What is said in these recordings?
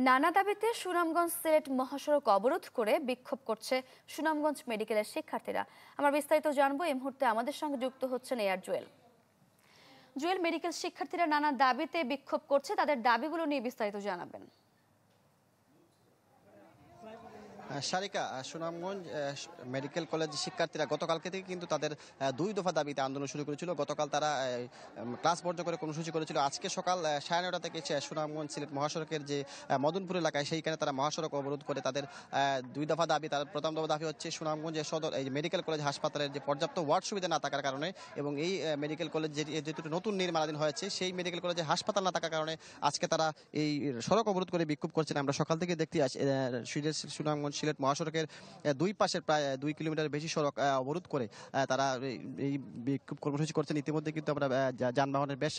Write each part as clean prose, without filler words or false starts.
নানা দাবিতে সুনামগঞ্জ সিলেট মহাসড়ক অবরোধ করে বিক্ষোভ করছে সুনামগঞ্জ মেডিকেলের শিক্ষার্থীরা। আমরা বিস্তারিত জানবো। এই মুহূর্তে আমাদের সঙ্গে যুক্ত হচ্ছেন এয়ার জুয়েল। জুয়েল, মেডিকেল শিক্ষার্থীরা নানা দাবিতে বিক্ষোভ করছে, তাদের দাবিগুলো নিয়ে বিস্তারিত জানাবেন। সারিকা, সুনামগঞ্জ মেডিকেল কলেজ শিক্ষার্থীরা গতকালকে থেকে কিন্তু তাদের দুই দফা দাবিতে আন্দোলন শুরু করেছিল। গতকাল তারা ক্লাস বর্জন করে কর্মসূচি করেছিল। আজকে সকাল 9:30 থেকে সুনামগঞ্জ সিলেট মহাসড়কের যে মদনপুর এলাকায় সেইখানে তারা মহাসড়ক অবরোধ করে তাদের দুই দফা দাবি। তার প্রথম দফা দাবি হচ্ছে সুনামগঞ্জের সদর এই মেডিকেল কলেজ হাসপাতালের যে পর্যাপ্ত ওয়ার্ড সুবিধা না থাকার কারণে এবং এই মেডিকেল কলেজ যেহেতু নতুন নির্মাণাধীন হয়েছে সেই মেডিকেল কলেজে হাসপাতাল না থাকার কারণে আজকে তারা এই সড়ক অবরোধ করে বিক্ষোভ করছেন। আমরা সকাল থেকে দেখতে সুনামগঞ্জ সিলেট মহাসড়কের দুই পাশের প্রায় 2 কিলোমিটার বেশি সড়ক অবরোধ করে তারা এই বিক্ষোভ কর্মসূচি করছেন। ইতিমধ্যে কিন্তু আমরা যানবাহনের বেশ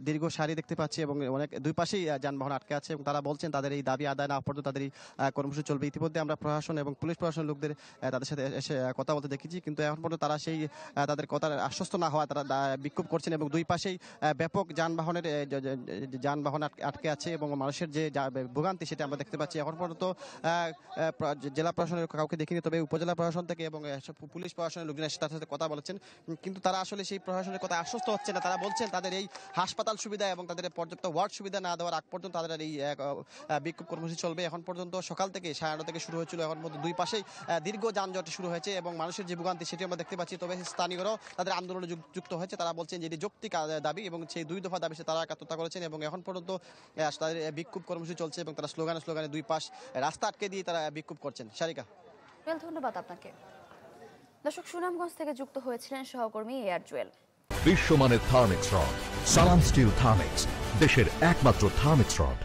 দীর্ঘ সারি দেখতে পাচ্ছি এবং অনেক দুই পাশেই যানবাহন আটকে আছে এবং তারা বলছেন তাদের এই দাবি আদায় না পর্যন্ত তাদের এই কর্মসূচি চলবে। ইতিমধ্যে আমরা প্রশাসন এবং পুলিশ প্রশাসনের লোকদের তাদের সাথে এসে কথা বলতে দেখেছি, কিন্তু এখন পর্যন্ত তারা সেই তাদের কথার আশ্বস্ত না হওয়া তারা বিক্ষোভ করছেন এবং দুই পাশেই ব্যাপক যানবাহন আটকে আছে এবং মানুষের যে ভোগান্তি সেটা আমরা দেখতে পাচ্ছি। এখন পর্যন্ত জেলা প্রশাসনের কাউকে দেখিনি, তবে উপজেলা প্রশাসন থেকে এবং পুলিশ প্রশাসনের লোকজন এসে তার সাথে কথা বলেছেন, কিন্তু তারা আসলে সেই প্রশাসনের কথা আশ্বস্ত হচ্ছে না। তারা বলছেন তাদের এই হাসপাতাল সুবিধা এবং তাদের পর্যাপ্ত ওয়ার্ড সুবিধা না দেওয়ার আগ পর্যন্ত তাদের এই বিক্ষোভ কর্মসূচি চলবে। এখন পর্যন্ত সকাল থেকে 9:30 থেকে শুরু হয়েছিল, এখন মধ্যে দুই পাশেই দীর্ঘ যানজট শুরু হয়েছে এবং মানুষের যে ভোগান্তি সেটি আমরা দেখতে পাচ্ছি। তবে স্থানীয়রাও তাদের আন্দোলনে যুক্ত হয়েছে। তারা বলছেন যে এটি যৌক্তিক দাবি এবং সেই দুই দফা দাবি তারা একাত্মতা করেছেন এবং এখন পর্যন্ত তাদের বিক্ষোভ কর্মসূচি চলছে এবং তারা স্লোগানে দুই পাশ রাস্তা আটকে দিয়ে তারা বিক্ষোভ করছেন। সারিকা, ধন্যবাদ আপনাকে। দর্শক, সুনামগঞ্জ থেকে যুক্ত হয়েছিলেন সহকর্মী এয়ার জুয়েল। বিশ্বমানের থার্মিক্স রড, সালাম স্টিল থার্মিক্স, দেশের একমাত্র থার্মিক্স রড।